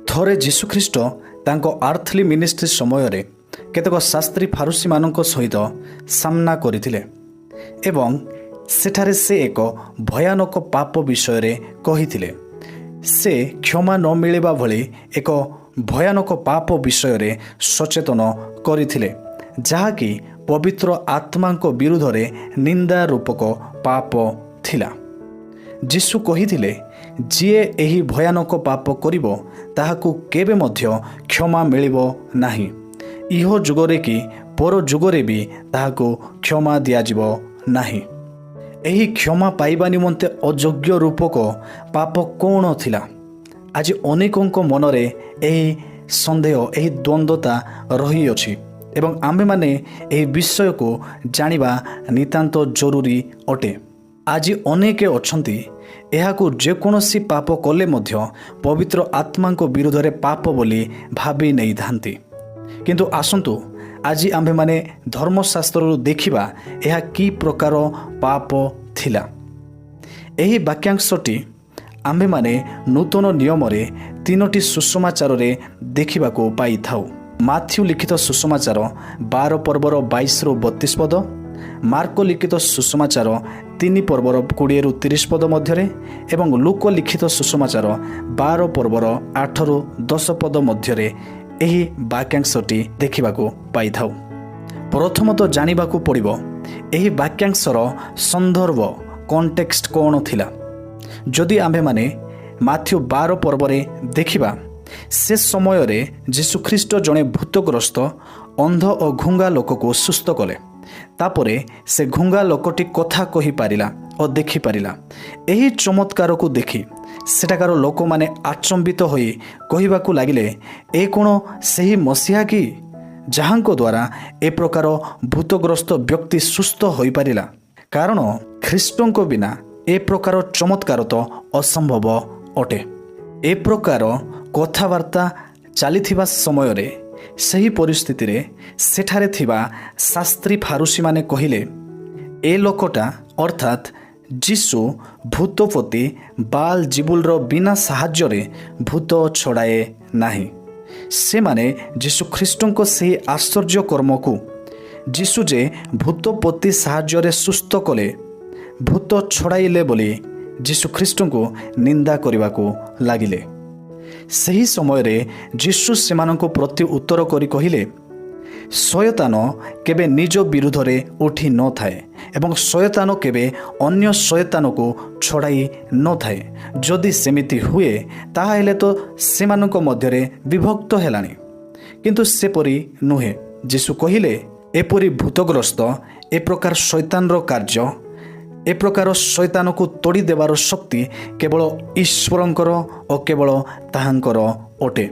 ଥରେ ଯୀଶୁଖ୍ରୀଷ୍ଟ ତାଙ୍କ ଆର୍ଥଲି ମିନିଷ୍ଟ୍ରି ସମୟରେ କେତେକ ଶାସ୍ତ୍ରୀ ଫାରୁସୀମାନଙ୍କ ସହିତ ସାମ୍ନା କରିଥିଲେ ଏବଂ ସେଠାରେ ସେ ଏକ ଭୟାନକ ପାପ ବିଷୟରେ କହିଥିଲେ। ସେ କ୍ଷମା ନ ମିଳିବା ଭଳି ଏକ ଭୟାନକ ପାପ ବିଷୟରେ ସଚେତନ କରିଥିଲେ, ଯାହାକି ପବିତ୍ର ଆତ୍ମାଙ୍କ ବିରୁଦ୍ଧରେ ନିନ୍ଦା ରୂପକ ପାପ ଥିଲା। ଯୀଶୁ କହିଥିଲେ, ଯିଏ ଏହି ଭୟାନକ ପାପ କରିବ ତାହାକୁ କେବେ ମଧ୍ୟ କ୍ଷମା ମିଳିବ ନାହିଁ। ଇହ ଯୁଗରେ କି ପର ଯୁଗରେ ବି ତାହାକୁ କ୍ଷମା ଦିଆଯିବ ନାହିଁ। ଏହି କ୍ଷମା ପାଇବା ନିମନ୍ତେ ଅଯୋଗ୍ୟ ରୂପକ ପାପ କ'ଣ ଥିଲା? ଆଜି ଅନେକଙ୍କ ମନରେ ଏହି ସନ୍ଦେହ, ଏହି ଦ୍ୱନ୍ଦ୍ୱତା ରହିଅଛି ଏବଂ ଆମ୍ଭେମାନେ ଏହି ବିଷୟକୁ ଜାଣିବା ନିତାନ୍ତ ଜରୁରୀ ଅଟେ। ଆଜି ଅନେକ ଅଛନ୍ତି ଏହାକୁ ଯେକୌଣସି ପାପ କଲେ ମଧ୍ୟ ପବିତ୍ର ଆତ୍ମାଙ୍କ ବିରୁଦ୍ଧରେ ପାପ ବୋଲି ଭାବି ନେଇଥାନ୍ତି। କିନ୍ତୁ ଆସନ୍ତୁ ଆଜି ଆମ୍ଭେମାନେ ଧର୍ମଶାସ୍ତ୍ରରୁ ଦେଖିବା ଏହା କି ପ୍ରକାର ପାପ ଥିଲା। ଏହି ବାକ୍ୟାଂଶଟି ଆମ୍ଭେମାନେ ନୂତନ ନିୟମରେ 3ଟି ସୁସମାଚାରରେ ଦେଖିବାକୁ ପାଇଥାଉ। ମାଥ୍ୟୁ ଲିଖିତ ସୁସମାଚାର 12 ପର୍ବର 22-32 ପଦ, ମାର୍କ ଲିଖିତ ସୁସମାଚାର 3 ପର୍ବର 20-30 ପଦ ମଧ୍ୟରେ ଏବଂ ଲୁକ ଲିଖିତ ସୁସମାଚାର 12 ପର୍ବର 8-10 ପଦ ମଧ୍ୟରେ ଏହି ବାକ୍ୟାଂଶଟି ଦେଖିବାକୁ ପାଇଥାଉ। ପ୍ରଥମତଃ ଜାଣିବାକୁ ପଡ଼ିବ ଏହି ବାକ୍ୟାଂଶର ସନ୍ଦର୍ଭ କଣ୍ଟେକ୍ସଟ କ'ଣ ଥିଲା। ଯଦି ଆମ୍ଭେମାନେ ମାଥ୍ୟୁ 12 ପର୍ବରେ ଦେଖିବା, ସେ ସମୟରେ ଯୀଶୁଖ୍ରୀଷ୍ଟ ଜଣେ ଭୂତଗ୍ରସ୍ତ ଅନ୍ଧ ଓ ଘୁଙ୍ଗା ଲୋକକୁ ସୁସ୍ଥ କଲେ। ତାପରେ ସେ ଘୁଙ୍ଗା ଲୋକଟି କଥା କହିପାରିଲା ଓ ଦେଖିପାରିଲା। ଏହି ଚମତ୍କାରକୁ ଦେଖି ସେଠାକାର ଲୋକମାନେ ଆଚମ୍ବିତ ହୋଇ କହିବାକୁ ଲାଗିଲେ, ଏ କ'ଣ ସେହି ମସିହା କି ଯାହାଙ୍କ ଦ୍ୱାରା ଏ ପ୍ରକାର ଭୂତଗ୍ରସ୍ତ ବ୍ୟକ୍ତି ସୁସ୍ଥ ହୋଇପାରିଲା? କାରଣ ଖ୍ରୀଷ୍ଟଙ୍କ ବିନା ଏ ପ୍ରକାର ଚମତ୍କାର ତ ଅସମ୍ଭବ ଅଟେ। ଏ ପ୍ରକାର କଥାବାର୍ତ୍ତା ଚାଲିଥିବା ସମୟରେ ସେହି ପରିସ୍ଥିତିରେ ସେଠାରେ ଥିବା ଶାସ୍ତ୍ରୀ ଫାରୁସୀମାନେ କହିଲେ, ଏ ଲୋକଟା ଅର୍ଥାତ୍ ଯୀଶୁ ଭୂତପତି ବାଲ ଜିବୁଲର ବିନା ସାହାଯ୍ୟରେ ଭୂତ ଛଡ଼ାଏ ନାହିଁ। ସେମାନେ ଯୀଶୁଖ୍ରୀଷ୍ଟଙ୍କ ସେହି ଆଶ୍ଚର୍ଯ୍ୟ କର୍ମକୁ, ଯୀଶୁ ଯେ ଭୂତପତି ସାହାଯ୍ୟରେ ସୁସ୍ଥ କଲେ, ଭୂତ ଛଡ଼ାଇଲେ ବୋଲି ଯୀଶୁଖ୍ରୀଷ୍ଟଙ୍କୁ ନିନ୍ଦା କରିବାକୁ ଲାଗିଲେ। ସେହି ସମୟରେ ଯୀଶୁ ସେମାନଙ୍କ ପ୍ରତି ଉତ୍ତର କରି କହିଲେ, ଶୟତାନ କେବେ ନିଜ ବିରୁଦ୍ଧରେ ଉଠି ନଥାଏ ଏବଂ ଶୟତାନ କେବେ ଅନ୍ୟ ଶୟତାନକୁ ଛଡ଼ାଇ ନଥାଏ। ଯଦି ସେମିତି ହୁଏ ତାହେଲେ ତ ସେମାନଙ୍କ ମଧ୍ୟରେ ବିଭକ୍ତ ହେଲାଣି, କିନ୍ତୁ ସେପରି ନୁହେଁ। ଯୀଶୁ କହିଲେ, ଏପରି ଭୂତଗ୍ରସ୍ତ, ଏ ପ୍ରକାର ଶୈତାନର କାର୍ଯ୍ୟ, ଏ ପ୍ରକାର ଶୈତାନକୁ ତୋଡ଼ି ଦେବାର ଶକ୍ତି କେବଳ ଈଶ୍ୱରଙ୍କର ଓ କେବଳ ତାହାଙ୍କର ଅଟେ।